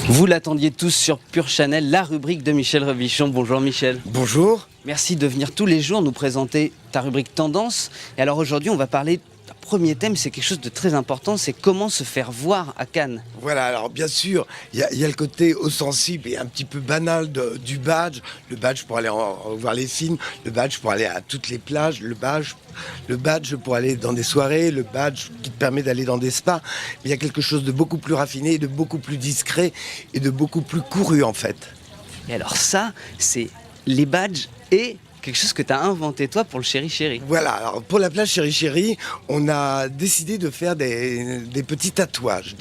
Vous l'attendiez tous sur Pure Channel, la rubrique de Michel Rebichon. Bonjour Michel. Bonjour. Merci de venir tous les jours nous présenter ta rubrique Tendance. Et alors aujourd'hui, on va parler d'un premier thème, c'est quelque chose de très important, c'est comment se faire voir à Cannes. Voilà, alors bien sûr, il y a le côté ostensible et un petit peu banal du badge. Le badge pour aller voir les films, le badge pour aller à toutes les plages, le badge pour aller dans des soirées, le badge qui te permet d'aller dans des spas. Mais il y a quelque chose de beaucoup plus raffiné, de beaucoup plus discret et de beaucoup plus couru en fait. Et alors ça, c'est les badges et quelque chose que tu as inventé toi pour le Chéri Chéri. Voilà, alors pour la plage Chéri Chéri, on a décidé de faire des petits tatouages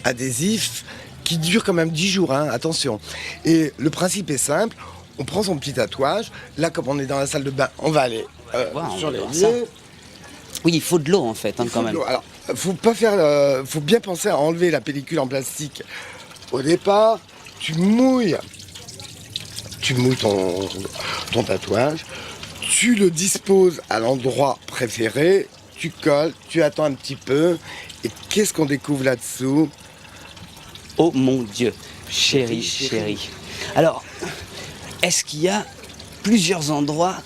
adhésifs qui durent quand même 10 jours, hein, attention. Et le principe est simple, on prend son petit tatouage, là comme on est dans la salle de bain, on va aller sur les lieux. Oui, il faut de l'eau en fait, hein, quand même. Alors, faut bien penser à enlever la pellicule en plastique. Au départ, tu mouilles ton tatouage, tu le disposes à l'endroit préféré, tu colles, tu attends un petit peu, et qu'est-ce qu'on découvre là-dessous? Oh mon Dieu, Chéri Chéri. Alors, est-ce qu'il y a plusieurs endroits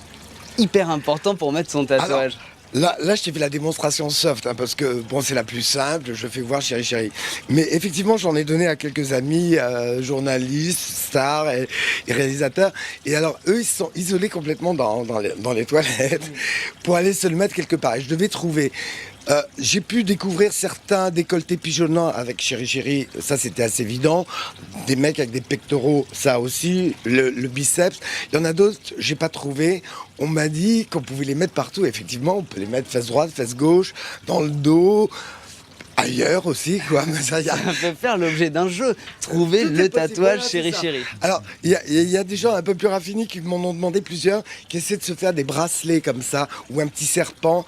hyper importants pour mettre son tatouage? Alors, là, je t'ai fait la démonstration soft, hein, parce que bon, c'est la plus simple, je fais voir Chéri Chéri. Mais effectivement, j'en ai donné à quelques amis, journalistes, stars et réalisateurs. Et alors, eux, ils se sont isolés complètement dans les toilettes pour aller se le mettre quelque part. Et je devais trouver. J'ai pu découvrir certains décolletés pigeonnants avec Chéri Chéri, ça c'était assez évident. Des mecs avec des pectoraux, ça aussi, le biceps. Il y en a d'autres, j'ai pas trouvé. On m'a dit qu'on pouvait les mettre partout. Effectivement, on peut les mettre face droite, face gauche, dans le dos, ailleurs aussi, quoi. Mais ça peut faire l'objet d'un jeu. Trouver le tatouage voilà, Chéri Chéri. Alors, il y a des gens un peu plus raffinés qui m'en ont demandé plusieurs, qui essaient de se faire des bracelets comme ça, ou un petit serpent.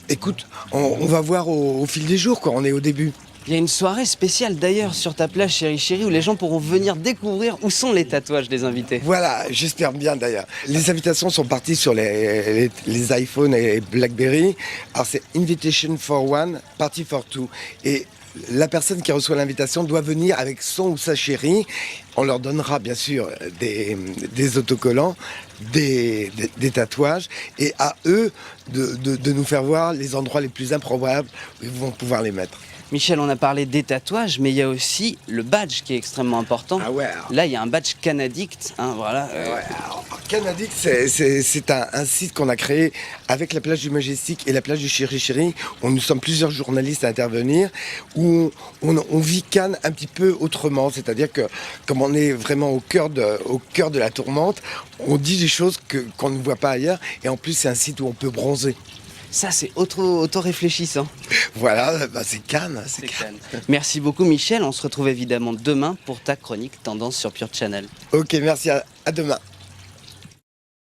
Écoute, on va voir au fil des jours, quoi. On est au début. Il y a une soirée spéciale d'ailleurs sur ta plage Chéri Chéri où les gens pourront venir découvrir où sont les tatouages des invités. Voilà, j'espère bien d'ailleurs. Les invitations sont parties sur les iPhones et BlackBerry. Alors c'est Invitation for One, Party for Two. Et la personne qui reçoit l'invitation doit venir avec son ou sa chérie. On leur donnera bien sûr des autocollants, des tatouages, et à eux de nous faire voir les endroits les plus improbables où ils vont pouvoir les mettre. Michel, on a parlé des tatouages, mais il y a aussi le badge qui est extrêmement important. Ah ouais, là, il y a un badge Canadict, hein, voilà. Ouais, alors, Canadict, c'est un site qu'on a créé avec la plage du Majestic et la plage du Chéri Chéri. Nous sommes plusieurs journalistes à intervenir, où on vit Cannes un petit peu autrement. C'est-à-dire que, comme on est vraiment au cœur de la tourmente, on dit des choses qu'on ne voit pas ailleurs. Et en plus, c'est un site où on peut bronzer. Ça, c'est auto-réfléchissant. Voilà, bah c'est Cannes. C'est Cannes. Merci beaucoup, Michel. On se retrouve évidemment demain pour ta chronique Tendance sur Pure Channel. Ok, merci. À demain.